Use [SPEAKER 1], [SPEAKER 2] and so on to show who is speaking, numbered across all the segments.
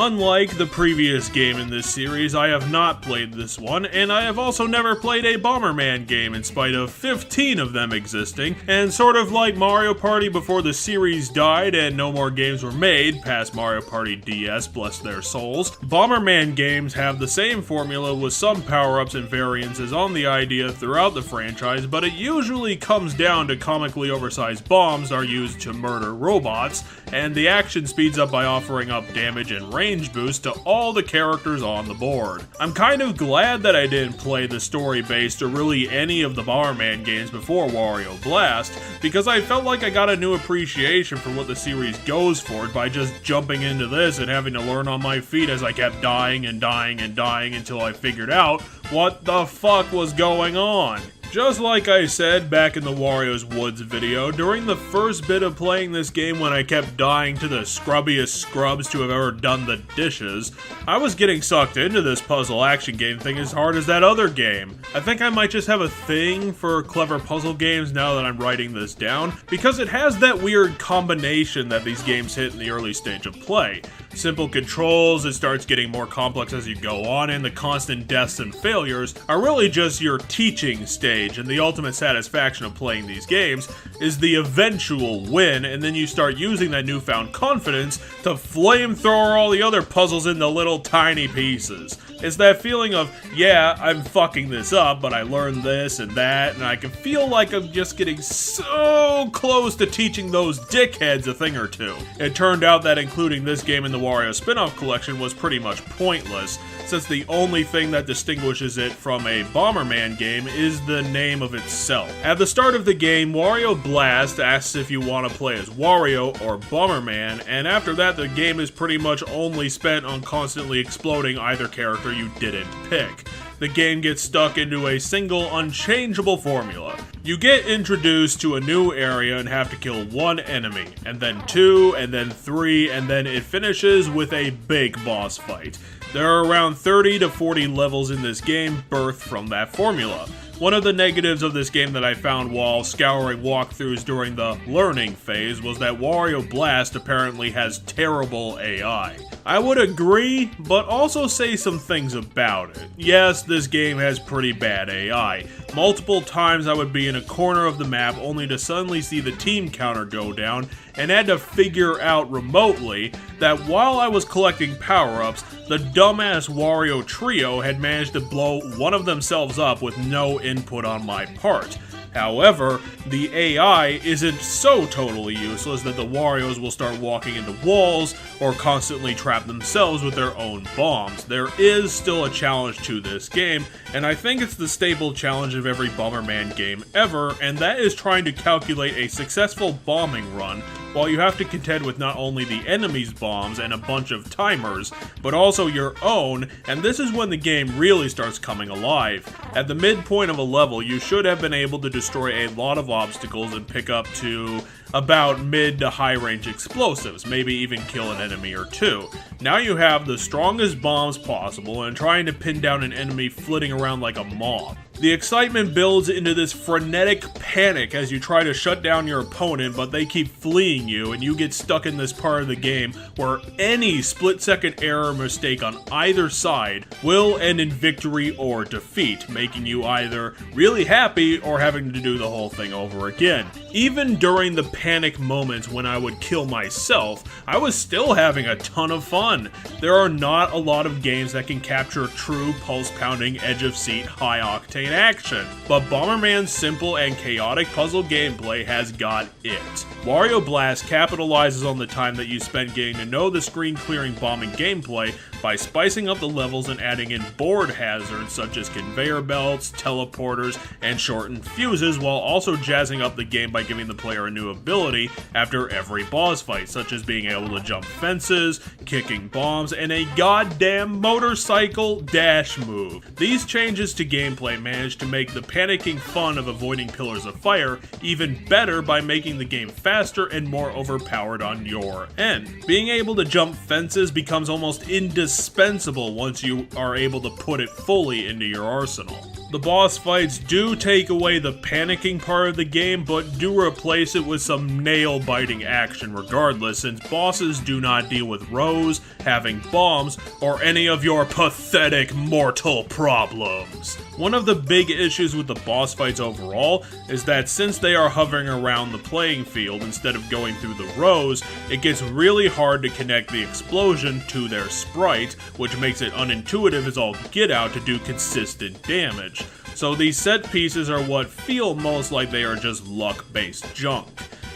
[SPEAKER 1] Unlike the previous game in this series, I have not played this one, and I have also never played a Bomberman game in spite of 15 of them existing, and sort of like Mario Party before the series died and no more games were made, past Mario Party DS, bless their souls, Bomberman games have the same formula with some power-ups and variances on the idea throughout the franchise, but it usually comes down to comically oversized bombs are used to murder robots, and the action speeds up by offering up damage and range boost to all the characters on the board. I'm kind of glad that I didn't play the story-based or really any of the Bomberman games before Wario Blast, because I felt like I got a new appreciation for what the series goes for by just jumping into this and having to learn on my feet as I kept dying and dying and dying until I figured out what the fuck was going on. Just like I said back in the Wario's Woods video, during the first bit of playing this game when I kept dying to the scrubbiest scrubs to have ever done the dishes, I was getting sucked into this puzzle action game thing as hard as that other game. I think I might just have a thing for clever puzzle games now that I'm writing this down, because it has that weird combination that these games hit in the early stage of play. Simple controls, it starts getting more complex as you go on, and the constant deaths and failures are really just your teaching stage, and the ultimate satisfaction of playing these games is the eventual win, and then you start using that newfound confidence to flamethrower all the other puzzles into little tiny pieces. It's that feeling of, yeah, I'm fucking this up, but I learned this and that, and I can feel like I'm just getting so close to teaching those dickheads a thing or two. It turned out that including this game in the Wario spin-off collection was pretty much pointless, since the only thing that distinguishes it from a Bomberman game is the name of itself. At the start of the game, Wario Blast asks if you want to play as Wario or Bomberman, and after that the game is pretty much only spent on constantly exploding either character you didn't pick. The game gets stuck into a single, unchangeable formula. You get introduced to a new area and have to kill one enemy, and then two, and then three, and then it finishes with a big boss fight. There are around 30 to 40 levels in this game birthed from that formula. One of the negatives of this game that I found while scouring walkthroughs during the learning phase was that Wario Blast apparently has terrible AI. I would agree, but also say some things about it. Yes, this game has pretty bad AI. Multiple times I would be in a corner of the map only to suddenly see the team counter go down and had to figure out remotely that while I was collecting power-ups, the dumbass Wario trio had managed to blow one of themselves up with no input on my part. However, the AI isn't so totally useless that the Warios will start walking into walls or constantly trap themselves with their own bombs. There is still a challenge to this game, and I think it's the staple challenge of every Bomberman game ever, and that is trying to calculate a successful bombing run while you have to contend with not only the enemy's bombs and a bunch of timers, but also your own, and this is when the game really starts coming alive. At the midpoint of a level, you should have been able to destroy a lot of obstacles and pick up to about mid to high range explosives, maybe even kill an enemy or two. Now you have the strongest bombs possible and trying to pin down an enemy flitting around like a moth. The excitement builds into this frenetic panic as you try to shut down your opponent, but they keep fleeing you, and you get stuck in this part of the game where any split-second error or mistake on either side will end in victory or defeat, making you either really happy or having to do the whole thing over again. Even during the panic moments when I would kill myself, I was still having a ton of fun. There are not a lot of games that can capture true pulse-pounding, edge-of-seat, high-octane action, but Bomberman's simple and chaotic puzzle gameplay has got it. Wario Blast capitalizes on the time that you spend getting to know the screen-clearing bombing gameplay by spicing up the levels and adding in board hazards such as conveyor belts, teleporters, and shortened fuses, while also jazzing up the game by giving the player a new ability after every boss fight, such as being able to jump fences, kicking bombs, and a goddamn motorcycle dash move. These changes to gameplay managed to make the panicking fun of avoiding pillars of fire even better by making the game faster and more overpowered on your end. Being able to jump fences becomes almost indispensable once you are able to put it fully into your arsenal. The boss fights do take away the panicking part of the game, but do replace it with some nail-biting action regardless, since bosses do not deal with rows, having bombs, or any of your pathetic mortal problems. One of the big issues with the boss fights overall is that since they are hovering around the playing field instead of going through the rows, it gets really hard to connect the explosion to their sprite, which makes it unintuitive as all get out to do consistent damage. So these set pieces are what feel most like they are just luck-based junk.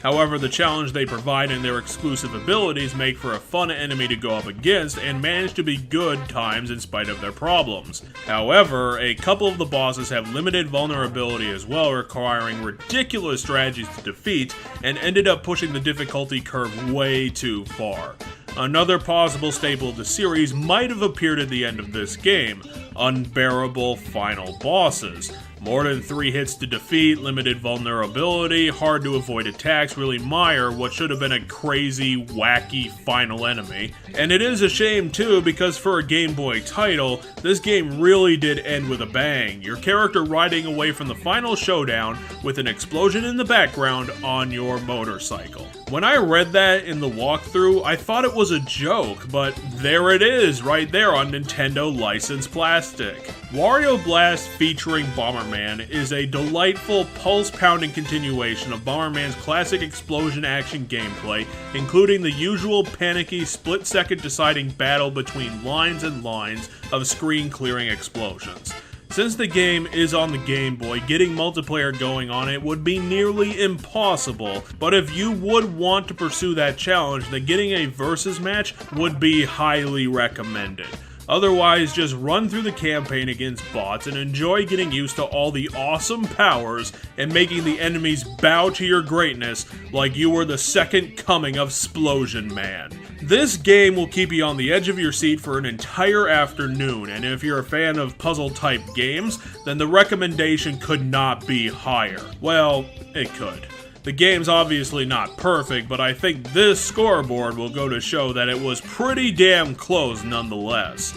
[SPEAKER 1] However, the challenge they provide and their exclusive abilities make for a fun enemy to go up against and manage to be good times in spite of their problems. However, a couple of the bosses have limited vulnerability as well, requiring ridiculous strategies to defeat, and ended up pushing the difficulty curve way too far. Another possible staple of the series might have appeared at the end of this game: unbearable final bosses. More than 3 hits to defeat, limited vulnerability, hard to avoid attacks really mire what should have been a crazy, wacky final enemy. And it is a shame too, because for a Game Boy title, this game really did end with a bang. Your character riding away from the final showdown with an explosion in the background on your motorcycle. When I read that in the walkthrough, I thought it was a joke, but there it is, right there on Nintendo licensed plastic. Wario Blast featuring Bomberman is a delightful, pulse-pounding continuation of Bomberman's classic explosion action gameplay, including the usual panicky, split-second deciding battle between lines and lines of screen-clearing explosions. Since the game is on the Game Boy, getting multiplayer going on it would be nearly impossible, but if you would want to pursue that challenge, then getting a versus match would be highly recommended. Otherwise, just run through the campaign against bots and enjoy getting used to all the awesome powers and making the enemies bow to your greatness like you were the second coming of Splosion Man. This game will keep you on the edge of your seat for an entire afternoon, and if you're a fan of puzzle-type games, then the recommendation could not be higher. Well, it could. The game's obviously not perfect, but I think this scoreboard will go to show that it was pretty damn close nonetheless.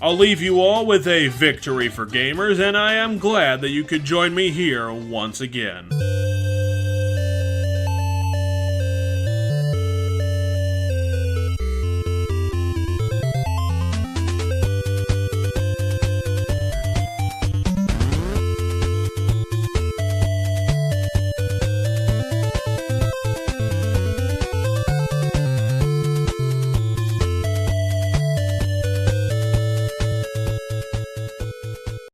[SPEAKER 1] I'll leave you all with a victory for gamers, and I am glad that you could join me here once again.